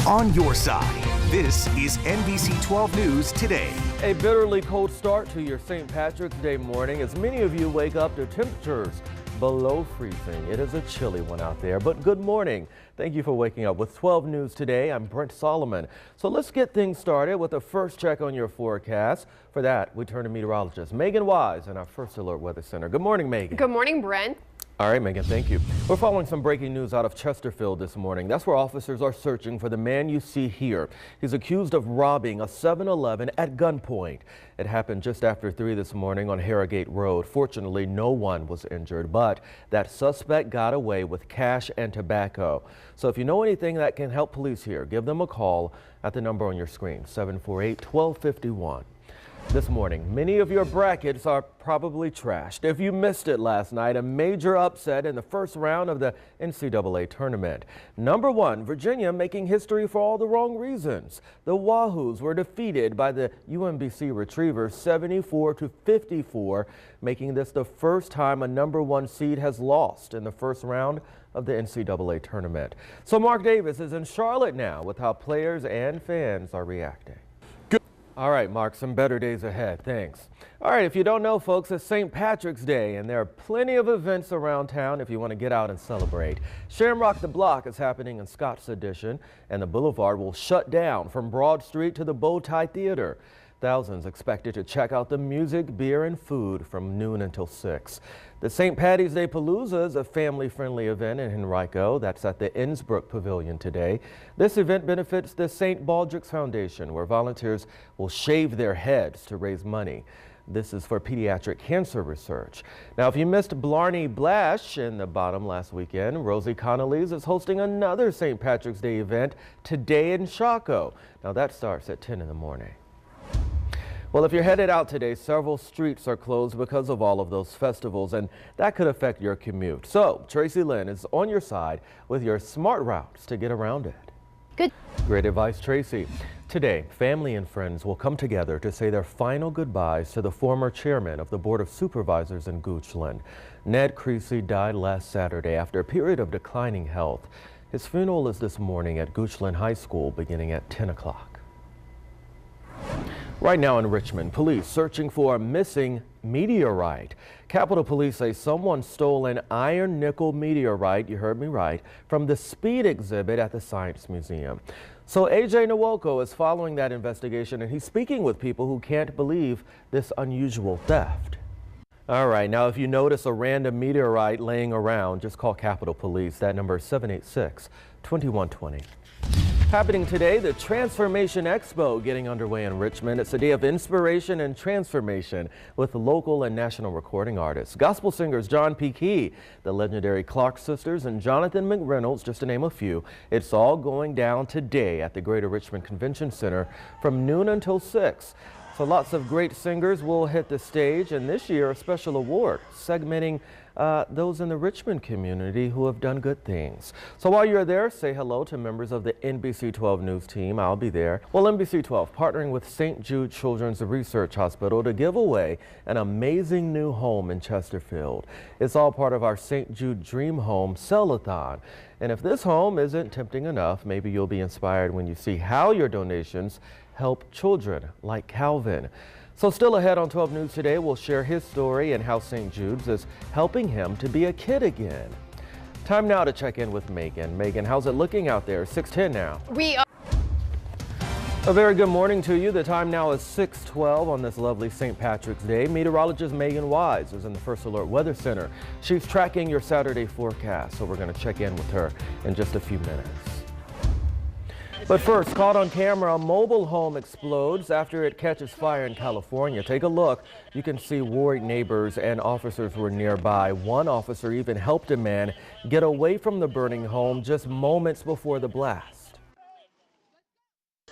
On your side, this is NBC 12 News Today. A bitterly cold start to your St. Patrick's Day morning as many of you wake up to temperatures below freezing. It is a chilly one out there, but good morning. Thank you for waking up with 12 News Today. I'm Brent Solomon. So let's get things started with a first check on your forecast. For that, we turn to meteorologist Megan Wise in our First Alert Weather Center. Good morning, Megan. Good morning, Brent. All right, Megan, thank you. We're following some breaking news out of Chesterfield this morning. That's where officers are searching for the man you see here. He's accused of robbing a 7-Eleven at gunpoint. It happened just after 3 this morning on Harrogate Road. Fortunately, no one was injured, but that suspect got away with cash and tobacco. So if you know anything that can help police here, give them a call at the number on your screen, 748-1251. This morning, many of your brackets are probably trashed. If you missed it last night, a major upset in the first round of the NCAA tournament. Number 1, Virginia making history for all the wrong reasons. The Wahoos were defeated by the UMBC Retrievers 74-54, making this the first time a number 1 seed has lost in the first round of the NCAA tournament. So Mark Davis is in Charlotte now with how players and fans are reacting. All right, Mark, some better days ahead. Thanks. All right, if you don't know, folks, it's St. Patrick's Day, and there are plenty of events around town if you want to get out and celebrate. Shamrock the Block is happening in Scott's Addition, and the boulevard will shut down from Broad Street to the Bow Tie Theater. Thousands expected to check out the music, beer, and food from noon until 6. The St. Patty's Day Palooza is a family-friendly event in Henrico. That's at the Innsbrook Pavilion today. This event benefits the St. Baldrick's Foundation, where volunteers will shave their heads to raise money. This is for pediatric cancer research. Now, if you missed Blarney Blash in the bottom last weekend, Rosie Connolly's is hosting another St. Patrick's Day event today in Chaco. Now, that starts at 10 in the morning. Well, if you're headed out today, several streets are closed because of all of those festivals, and that could affect your commute. So Tracy Lynn is on your side with your smart routes to get around it. Good. Great advice, Tracy. Today, family and friends will come together to say their final goodbyes to the former chairman of the Board of Supervisors in Goochland. Ned Creasy died last Saturday after a period of declining health. His funeral is this morning at Goochland High School beginning at 10 o'clock. Right now in Richmond, police searching for a missing meteorite. Capitol Police say someone stole an iron nickel meteorite, you heard me right, from the speed exhibit at the Science Museum. So AJ Nwoko is following that investigation, and he's speaking with people who can't believe this unusual theft. All right, now if you notice a random meteorite laying around, just call Capitol Police. That number is 786-2120. Happening today, the Transformation Expo getting underway in Richmond. It's a day of inspiration and transformation with local and national recording artists. Gospel singers John P. Key, the legendary Clark Sisters, and Jonathan McReynolds, just to name a few. It's all going down today at the Greater Richmond Convention Center from noon until 6. So lots of great singers will hit the stage, and this year a special award segmenting those in the Richmond community who have done good things. So while you're there, say hello to members of the NBC 12 News team. I'll be there. Well, NBC 12 partnering with St. Jude Children's Research Hospital to give away an amazing new home in Chesterfield. It's all part of our St. Jude Dream Home Sell-a-thon. And if this home isn't tempting enough, maybe you'll be inspired when you see how your donations help children like Calvin. So still ahead on 12 News Today, we'll share his story and how St. Jude's is helping him to be a kid again. Time now to check in with Megan. Megan, how's it looking out there? 6:10 now. We are. A very good morning to you. The time now is 6:12 on this lovely St. Patrick's Day. Meteorologist Megan Wise is in the First Alert Weather Center. She's tracking your Saturday forecast, so we're going to check in with her in just a few minutes. But first, caught on camera, a mobile home explodes after it catches fire in California. Take a look. You can see worried neighbors and officers were nearby. One officer even helped a man get away from the burning home just moments before the blast.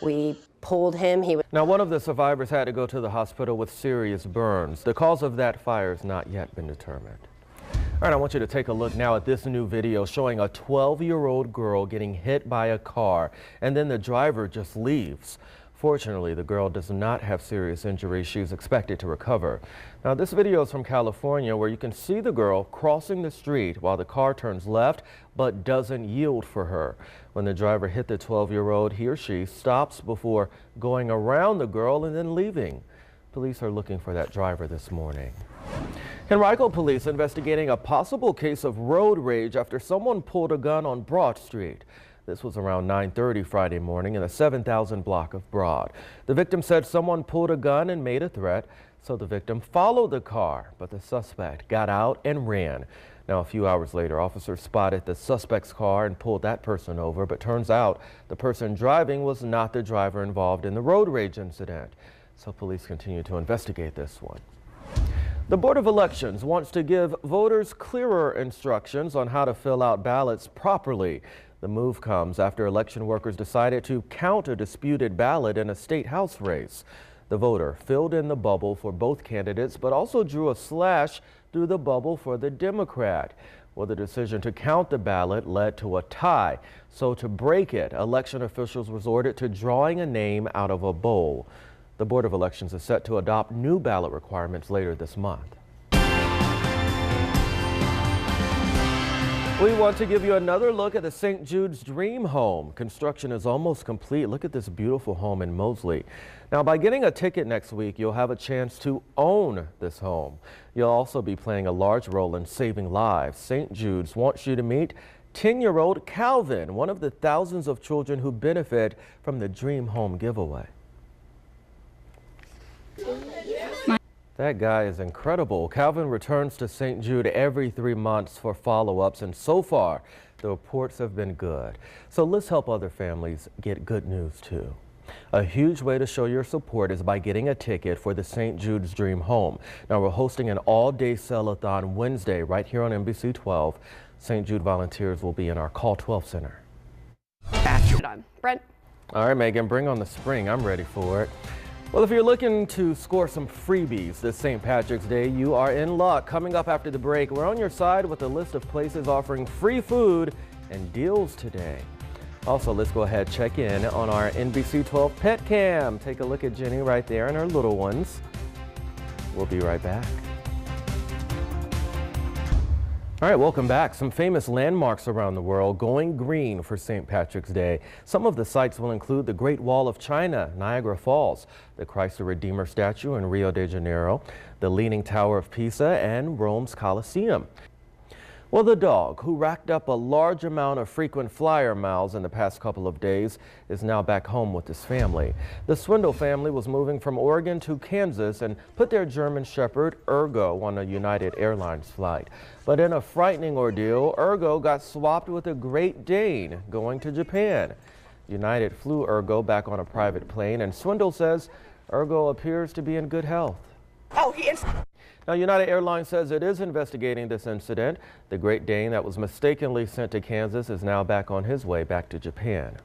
We pulled him. Now, one of the survivors had to go to the hospital with serious burns. The cause of that fire has not yet been determined. All right, I want you to take a look now at this new video showing a 12-year-old girl getting hit by a car, and then the driver just leaves. Fortunately, the girl does not have serious injuries. She's expected to recover. Now, this video is from California, where you can see the girl crossing the street while the car turns left but doesn't yield for her. When the driver hit the 12-year-old, he or she stops before going around the girl and then leaving. Police are looking for that driver this morning. Henrico police investigating a possible case of road rage after someone pulled a gun on Broad Street. This was around 9:30 Friday morning in the 7000 block of Broad. The victim said someone pulled a gun and made a threat, so the victim followed the car, but the suspect got out and ran. Now, a few hours later, officers spotted the suspect's car and pulled that person over, but turns out the person driving was not the driver involved in the road rage incident. So police continue to investigate this one. The Board of Elections wants to give voters clearer instructions on how to fill out ballots properly. The move comes after election workers decided to count a disputed ballot in a state house race. The voter filled in the bubble for both candidates, but also drew a slash through the bubble for the Democrat. Well, the decision to count the ballot led to a tie. So to break it, election officials resorted to drawing a name out of a bowl. The Board of Elections is set to adopt new ballot requirements later this month. We want to give you another look at the St. Jude's Dream Home. Construction is almost complete. Look at this beautiful home in Mosley. Now, by getting a ticket next week, you'll have a chance to own this home. You'll also be playing a large role in saving lives. St. Jude's wants you to meet 10-year-old Calvin, one of the thousands of children who benefit from the Dream Home giveaway. That guy is incredible. Calvin returns to St. Jude every 3 months for follow-ups, and so far, the reports have been good. So let's help other families get good news too. A huge way to show your support is by getting a ticket for the St. Jude's Dream Home. Now, we're hosting an all-day sell-a-thon Wednesday right here on NBC 12. St. Jude volunteers will be in our Call 12 Center. Brent. All right, Megan, bring on the spring. I'm ready for it. Well, if you're looking to score some freebies this St. Patrick's Day, you are in luck. Coming up after the break, we're on your side with a list of places offering free food and deals today. Also, let's go ahead and check in on our NBC 12 Pet Cam. Take a look at Jenny right there and her little ones. We'll be right back. All right, welcome back. Some famous landmarks around the world going green for St. Patrick's Day. Some of the sites will include the Great Wall of China, Niagara Falls, the Christ the Redeemer statue in Rio de Janeiro, the Leaning Tower of Pisa, and Rome's Colosseum. Well, the dog, who racked up a large amount of frequent flyer miles in the past couple of days, is now back home with his family. The Swindle family was moving from Oregon to Kansas and put their German Shepherd, Ergo, on a United Airlines flight. But in a frightening ordeal, Ergo got swapped with a Great Dane going to Japan. United flew Ergo back on a private plane, and Swindle says Ergo appears to be in good health. Oh, he is. Now, United Airlines says it is investigating this incident. The Great Dane that was mistakenly sent to Kansas is now back on his way back to Japan.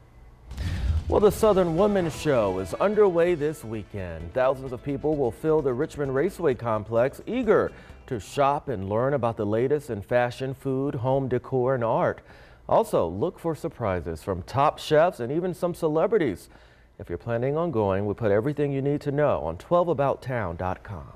Well, the Southern Women's Show is underway this weekend. Thousands of people will fill the Richmond Raceway complex, eager to shop and learn about the latest in fashion, food, home decor, and art. Also, look for surprises from top chefs and even some celebrities. If you're planning on going, we put everything you need to know on 12abouttown.com.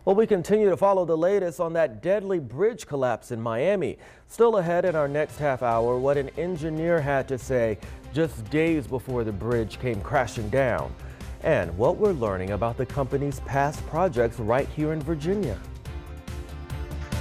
Well, we continue to follow the latest on that deadly bridge collapse in Miami. Still ahead in our next half hour, what an engineer had to say just days before the bridge came crashing down, and what we're learning about the company's past projects right here in Virginia.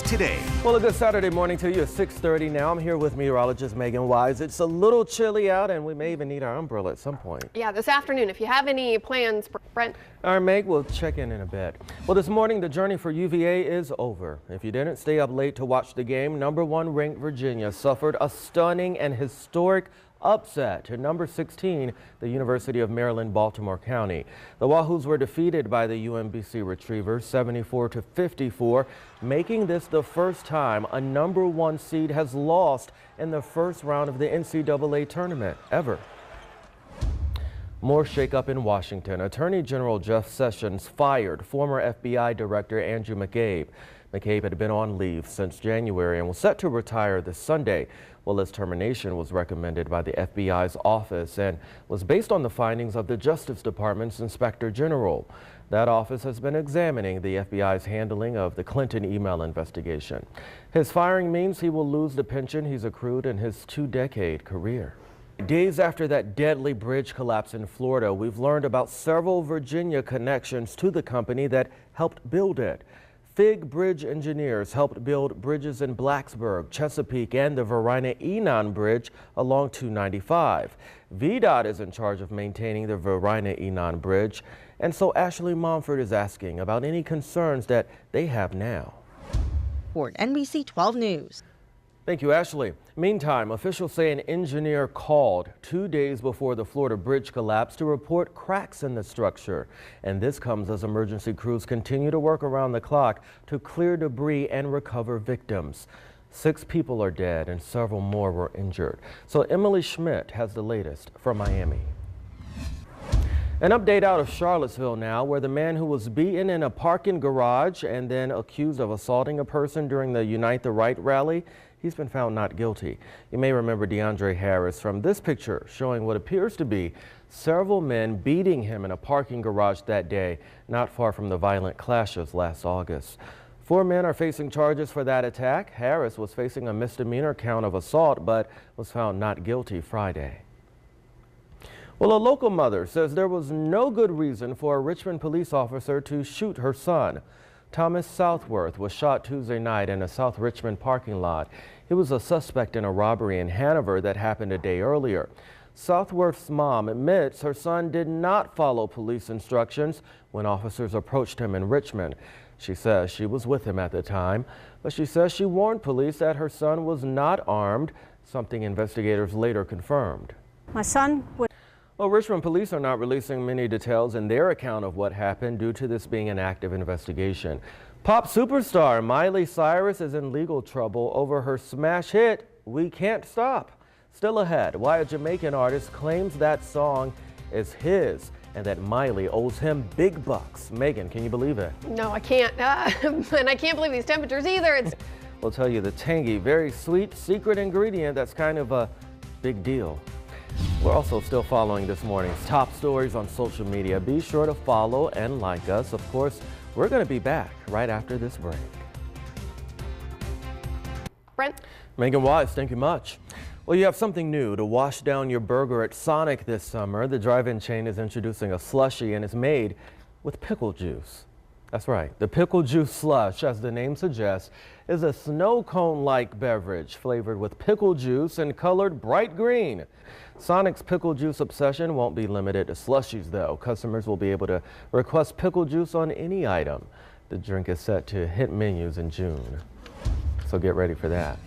Today. Well, a good Saturday morning to you at 6:30 now. I'm here with meteorologist Megan Wise. It's a little chilly out, and we may even need our umbrella at some point. Yeah, this afternoon, if you have any plans, Brent. All right, Meg, we'll check in a bit. Well, this morning, the journey for UVA is over. If you didn't stay up late to watch the game, #1 ranked Virginia suffered a stunning and historic upset to number 16, the University of Maryland, Baltimore County. The Wahoos were defeated by the UMBC Retrievers 74-54, making this the first time a #1 seed has lost in the first round of the NCAA tournament ever. More shakeup in Washington. Attorney General Jeff Sessions fired former FBI Director Andrew McCabe. McCabe had been on leave since January and was set to retire this Sunday. Well, his termination was recommended by the FBI's office and was based on the findings of the Justice Department's Inspector General. That office has been examining the FBI's handling of the Clinton email investigation. His firing means he will lose the pension he's accrued in his 2-decade career. Days after that deadly bridge collapse in Florida, we've learned about several Virginia connections to the company that helped build it. Fig Bridge engineers helped build bridges in Blacksburg, Chesapeake, and the Varina-Enon Bridge along 295. VDOT is in charge of maintaining the Varina-Enon Bridge, and so Ashley Momford is asking about any concerns that they have now. For NBC 12 News. Thank you, Ashley. Meantime, officials say an engineer called 2 days before the Florida bridge collapse to report cracks in the structure. And this comes as emergency crews continue to work around the clock to clear debris and recover victims. 6 people are dead and several more were injured. So Emily Schmidt has the latest from Miami. An update out of Charlottesville now, where the man who was beaten in a parking garage and then accused of assaulting a person during the Unite the Right rally, he's been found not guilty. You may remember DeAndre Harris from this picture showing what appears to be several men beating him in a parking garage that day, not far from the violent clashes last August. 4 men are facing charges for that attack. Harris was facing a misdemeanor count of assault, but was found not guilty Friday. Well, a local mother says there was no good reason for a Richmond police officer to shoot her son. Thomas Southworth was shot Tuesday night in a South Richmond parking lot. He was a suspect in a robbery in Hanover that happened a day earlier. Southworth's mom admits her son did not follow police instructions when officers approached him in Richmond. She says she was with him at the time, but she says she warned police that her son was not armed, something investigators later confirmed. My son would. Well, Richmond police are not releasing many details in their account of what happened due to this being an active investigation. Pop superstar Miley Cyrus is in legal trouble over her smash hit, We Can't Stop. Still ahead, why a Jamaican artist claims that song is his and that Miley owes him big bucks. Megan, can you believe it? No, I can't. And I can't believe these temperatures either. We'll tell you the tangy, very sweet secret ingredient that's kind of a big deal. We're also still following this morning's top stories on social media. Be sure to follow and like us. Of course, we're going to be back right after this break. Brent? Megan Wise, thank you much. Well, you have something new to wash down your burger at Sonic this summer. The drive-in chain is introducing a slushie and it's made with pickle juice. That's right. The pickle juice slush, as the name suggests, is a snow cone-like beverage flavored with pickle juice and colored bright green. Sonic's pickle juice obsession won't be limited to slushies, though. Customers will be able to request pickle juice on any item. The drink is set to hit menus in June, so get ready for that.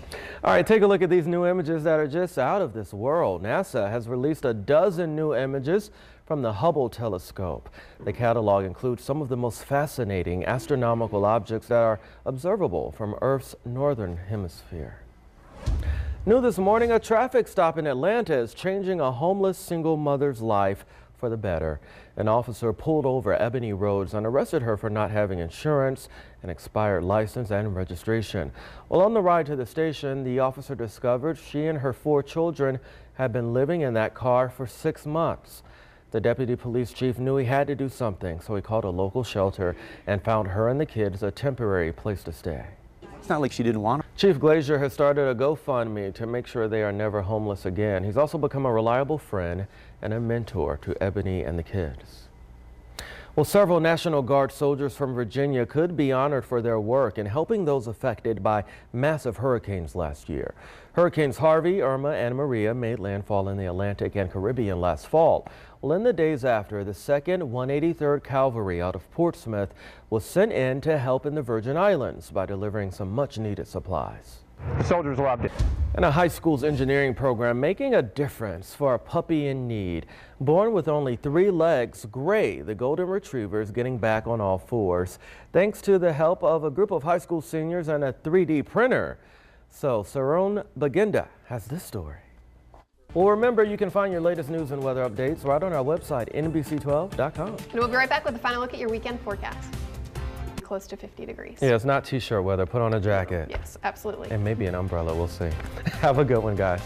All right, take a look at these new images that are just out of this world. NASA has released a dozen new images from the Hubble telescope. The catalog includes some of the most fascinating astronomical objects that are observable from Earth's northern hemisphere. New this morning, a traffic stop in Atlanta is changing a homeless single mother's life for the better. An officer pulled over Ebony Rhodes and arrested her for not having insurance, an expired license, and registration. Well, on the ride to the station, the officer discovered she and her 4 children had been living in that car for 6 months. The deputy police chief knew he had to do something, so he called a local shelter and found her and the kids a temporary place to stay. It's not like she didn't want her. Chief Glazier has started a GoFundMe to make sure they are never homeless again. He's also become a reliable friend and a mentor to Ebony and the kids. Well, several National Guard soldiers from Virginia could be honored for their work in helping those affected by massive hurricanes last year. Hurricanes Harvey, Irma, and Maria made landfall in the Atlantic and Caribbean last fall. Well, in the days after, the 2nd 183rd Cavalry out of Portsmouth was sent in to help in the Virgin Islands by delivering some much-needed supplies. The soldiers loved it. And a high school's engineering program making a difference for a puppy in need. Born with only 3 legs, Gray, the golden retriever, is getting back on all 4s thanks to the help of a group of high school seniors and a 3D printer. So Saron Baginda has this story. Well, remember, you can find your latest news and weather updates right on our website, NBC12.com. And we'll be right back with a final look at your weekend forecast. close to 50 degrees. Yeah, it's not t-shirt weather. Put on a jacket. Yes, absolutely. And maybe an umbrella. We'll see. Have a good one, guys.